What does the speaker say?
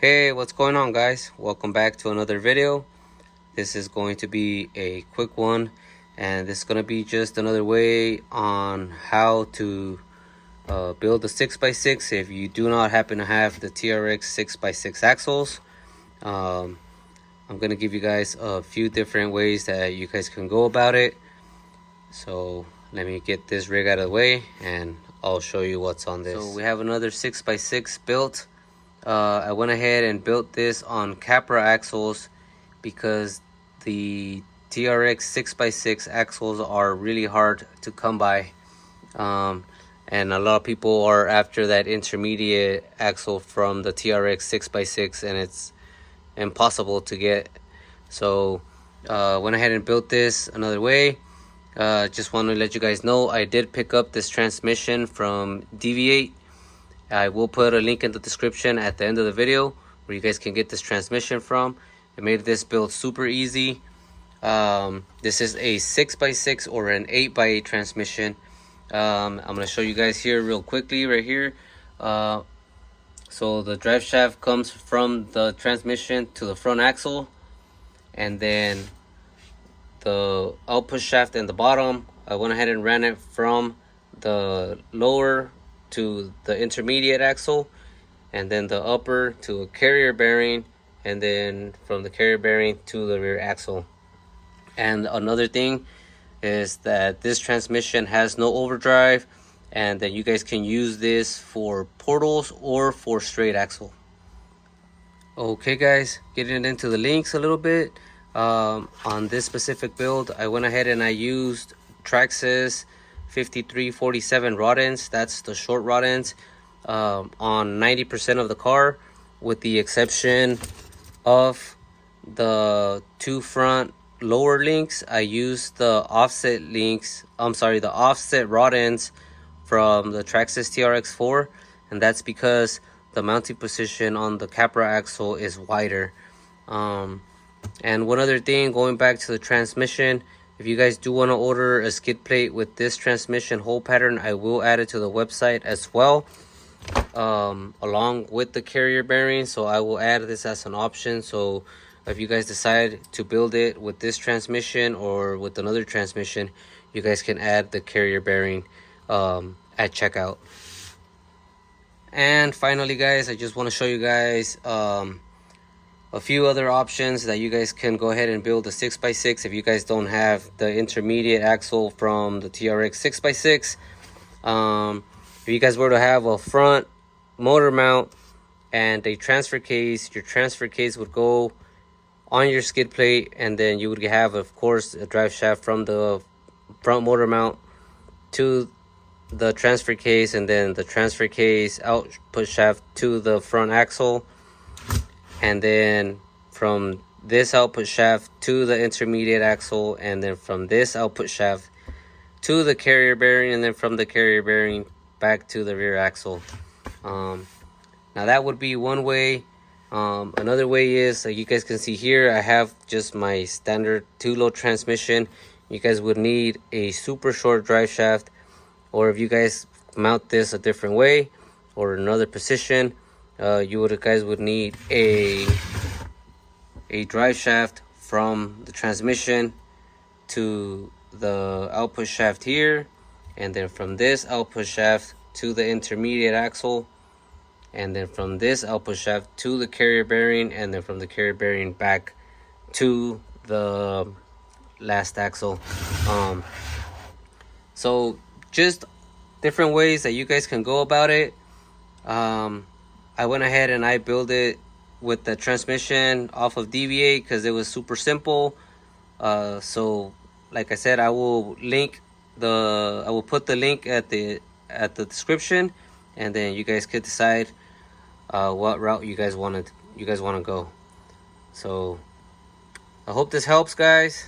Hey, what's going on, guys? Welcome back to another video. This is going to be a quick one, and this is going to be just another way on how to build a 6x6 if you do not happen to have the TRX 6x6 axles. I'm going to give you guys a few different ways that you guys can go about it. So let me get this rig out of the way and I'll show you what's on this. So we have another 6x6 built. I went ahead and built this on Capra axles because the TRX 6x6 axles are really hard to come by, and a lot of people are after that intermediate axle from the TRX 6x6 and it's impossible to get. So went ahead and built this another way. Just want to let you guys know I did pick up this transmission from Deviate. I will put a link in the description at the end of the video where you guys can get this transmission from. It made this build super easy. This is a 6x6 or an 8x8 transmission. I'm going to show you guys here real quickly right here. So the drive shaft comes from the transmission to the front axle, and then the output shaft in the bottom, I went ahead and ran it from the lower to the intermediate axle, and then the upper to a carrier bearing, and then from the carrier bearing to the rear axle. And another thing is that this transmission has no overdrive, and that you guys can use this for portals or for straight axle. Okay guys, getting into the links a little bit. On this specific build, I went ahead and I used Traxxas 5347 rod ends. That's the short rod ends on 90% of the car, with the exception of the two front lower links. I used the offset links, the offset rod ends from the Traxxas TRX4, and that's because the mounting position on the Capra axle is wider. And one other thing, going back to the transmission, if you guys do want to order a skid plate with this transmission hole pattern, I will add it to the website as well, along with the carrier bearing. So I will add this as an option. So if you guys decide to build it with this transmission or with another transmission, you guys can add the carrier bearing at checkout. And finally guys, I just want to show you guys a few other options that you guys can go ahead and build a 6x6 if you guys don't have the intermediate axle from the TRX 6x6. If you guys were to have a front motor mount and a transfer case, your transfer case would go on your skid plate, and then you would have, of course, a drive shaft from the front motor mount to the transfer case, and then the transfer case output shaft to the front axle, and then from this output shaft to the intermediate axle, and then from this output shaft to the carrier bearing, and then from the carrier bearing back to the rear axle. Now that would be one way. Another way is, you guys can see here, I have just my standard 2-load transmission. You guys would need a super short drive shaft, or if you guys mount this a different way or another position, you guys would need a drive shaft from the transmission to the output shaft here, and then from this output shaft to the intermediate axle, and then from this output shaft to the carrier bearing, and then from the carrier bearing back to the last axle. So just different ways that you guys can go about it. I went ahead and I built it with the transmission off of Deviate because it was super simple. So like I said, I will put the link at the description, and then you guys could decide what route you guys want to go. So I hope this helps, guys.